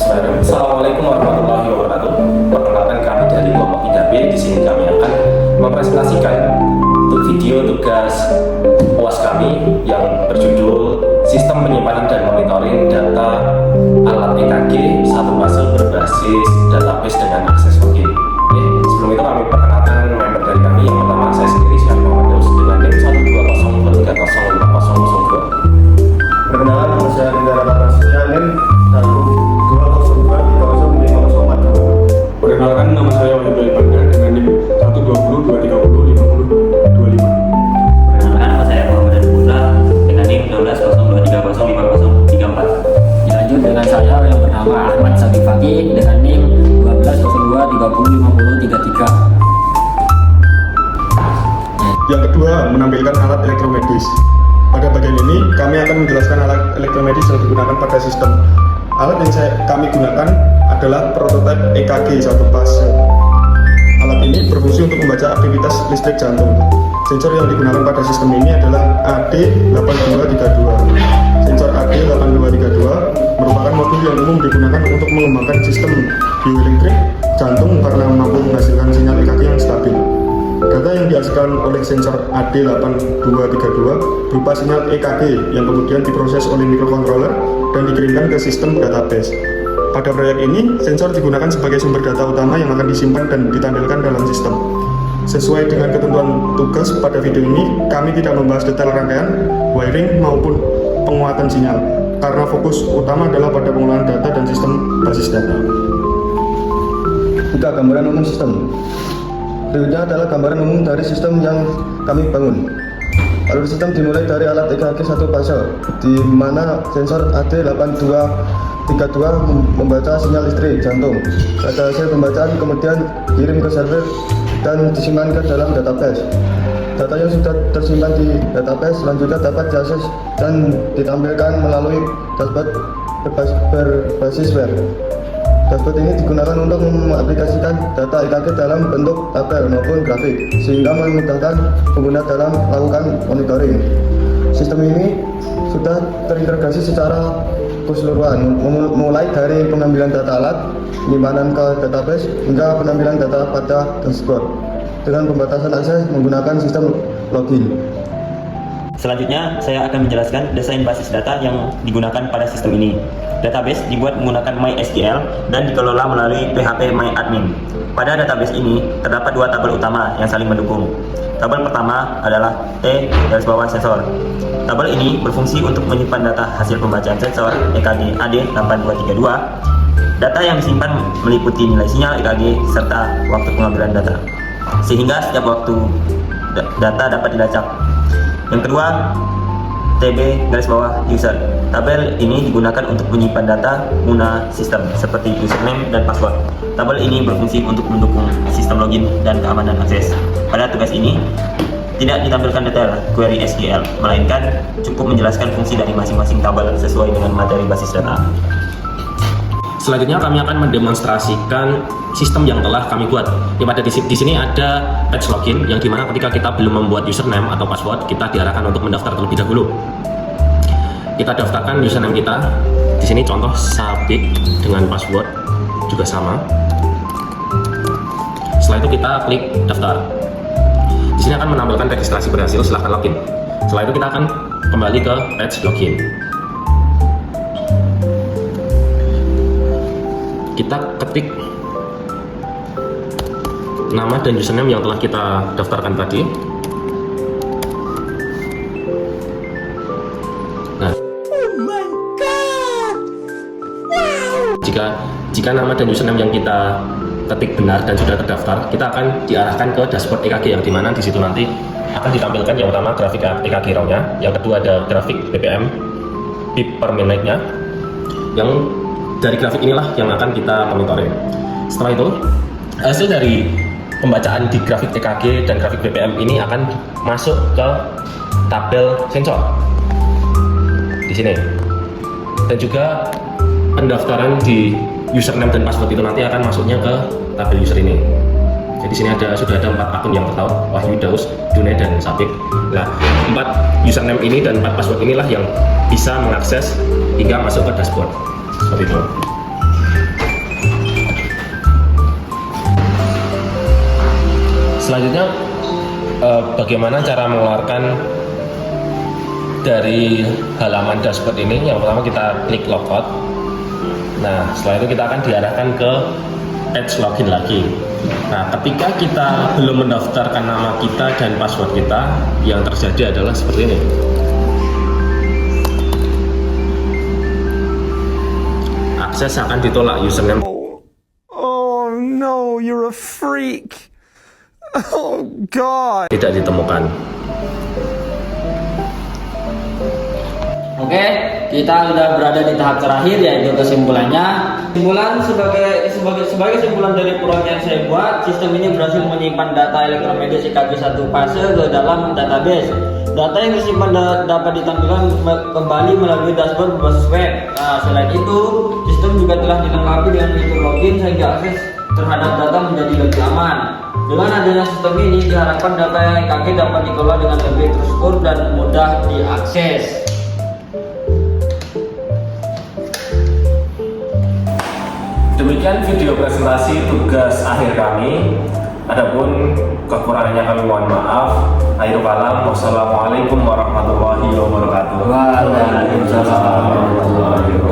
Assalamualaikum warahmatullahi wabarakatuh. Perkenalkan, kami dari kelompok 3B. Di sini kami akan mempresentasikan untuk video tugas UAS kami yang berjudul Sistem Penyimpanan dan Monitoring Data Alat EKG satu fase berbasis database dengan akses login. Sebelum itu kami perkenalkan member dari kami. Yang pertama, saya sendiri Syarif Muhammad dengan NIM 12023005002. Perkenalan, nama saya Rindra Ramasya NIM 12023005004. Perkenalkan, nama saya Wahyu Ibanda dengan NIM 12023005025. Perkenalkan, nama saya Muhammad Putra dengan NIM 12023005034. Dilanjut dengan saya yang bernama Ahmad Sabik Fakih dengan NIM 1202305033. Yang kedua, menampilkan alat elektromedis. Pada bagian ini, kami akan menjelaskan alat elektromedis yang digunakan pada sistem. Alat yang kami gunakan adalah prototipe EKG satu fase. Alat ini berfungsi untuk membaca aktivitas listrik jantung. Sensor yang digunakan pada sistem ini adalah AD8232. Sensor AD8232 merupakan modul yang umum digunakan untuk mengembangkan sistem bioelektrik jantung karena mampu menghasilkan sinyal EKG yang stabil. Data yang dihasilkan oleh sensor AD8232 berupa sinyal EKG yang kemudian diproses oleh microcontroller dan dikirimkan ke sistem database. Pada proyek ini, sensor digunakan sebagai sumber data utama yang akan disimpan dan ditampilkan dalam sistem. Sesuai dengan ketentuan tugas pada video ini, kami tidak membahas detail rangkaian, wiring maupun penguatan sinyal, karena fokus utama adalah pada pengolahan data dan sistem basis data. Kita gambaran umum sistem. Berikutnya adalah gambaran umum dari sistem yang kami bangun. Alur sistem dimulai dari alat EKG satu fase, di mana sensor AD8232 membaca sinyal listrik jantung. Pada hasil pembacaan kemudian dikirim ke server dan disimpan ke dalam database. Data yang sudah tersimpan di database selanjutnya dapat diakses dan ditampilkan melalui dashboard berbasis web. Dashboard ini digunakan untuk mengaplikasikan data EKG dalam bentuk tabel maupun grafik, sehingga memudahkan pengguna dalam melakukan monitoring. Sistem ini sudah terintegrasi secara keseluruhan, mulai dari pengambilan data alat, penyimpanan ke database, hingga penampilan data pada dashboard, dengan pembatasan akses menggunakan sistem login. Selanjutnya, saya akan menjelaskan desain basis data yang digunakan pada sistem ini. Database dibuat menggunakan MySQL dan dikelola melalui PHP MyAdmin. Pada database ini, terdapat dua tabel utama yang saling mendukung. Tabel pertama adalah T-sensor. Tabel ini berfungsi untuk menyimpan data hasil pembacaan sensor EKG AD8232. Data yang disimpan meliputi nilai sinyal EKG serta waktu pengambilan data, sehingga setiap waktu data dapat dilacak. Yang kedua, TB-user. Tabel ini digunakan untuk menyimpan data guna sistem seperti username dan password. Tabel ini berfungsi untuk mendukung sistem login dan keamanan akses. Pada tugas ini, tidak ditampilkan detail query SQL, melainkan cukup menjelaskan fungsi dari masing-masing tabel sesuai dengan materi basis data. Selanjutnya kami akan mendemonstrasikan sistem yang telah kami buat. Pada di sini ada page login yang dimana ketika kita belum membuat username atau password, kita diarahkan untuk mendaftar terlebih dahulu. Kita daftarkan username kita. Di sini contoh Sabik dengan password juga sama. Setelah itu kita klik daftar. Di sini akan menampilkan registrasi berhasil, silahkan login. Setelah itu kita akan kembali ke page login. Kita ketik nama dan username yang telah kita daftarkan tadi. Nah, jika nama dan username yang kita ketik benar dan sudah terdaftar, kita akan diarahkan ke dashboard EKG yang dimana di situ nanti akan ditampilkan yang pertama grafik EKG raw-nya, yang kedua ada grafik BPM beat per menit-nya. Yang dari grafik inilah yang akan kita monitoring. Setelah itu, hasil dari pembacaan di grafik EKG dan grafik BPM ini akan masuk ke tabel sensor di sini. Dan juga pendaftaran di username dan password itu nanti akan masuknya ke tabel user ini. Jadi sini sudah ada 4 akun yang tertaut, Wahyu, Daus, Dune, dan Sabik. Nah, 4 username ini dan 4 password inilah yang bisa mengakses hingga masuk ke dashboard. Seperti itu. selanjutnya bagaimana cara mengeluarkan dari halaman dashboard ini. Yang pertama kita klik logout. Nah, setelah itu kita akan diarahkan ke page login lagi. Nah, ketika kita belum mendaftarkan nama kita dan password kita, yang terjadi adalah seperti ini. Akses akan ditolak, username Oh no, you're a freak. Oh God. tidak ditemukan. Oke, kita sudah berada di tahap terakhir, yaitu kesimpulannya. Kesimpulan sebagai kesimpulan dari proyek yang saya buat, sistem ini berhasil menyimpan data elektromedis EKG 1 fase ke dalam database. Data yang disimpan dapat ditampilkan kembali melalui dashboard berbasis web. Nah, selain itu, sistem juga telah dilengkapi dengan fitur login sehingga akses terhadap data menjadi lebih aman. Dengan adanya sistem ini, diharapkan data EKG dapat dikelola dengan lebih terstruktur dan mudah diakses. Demikian video presentasi tugas akhir kami. Adapun kekurangannya kami mohon maaf. Akhirul kalam, wassalamualaikum warahmatullahi wabarakatuh. Waalaikumsalam warahmatullahi wabarakatuh.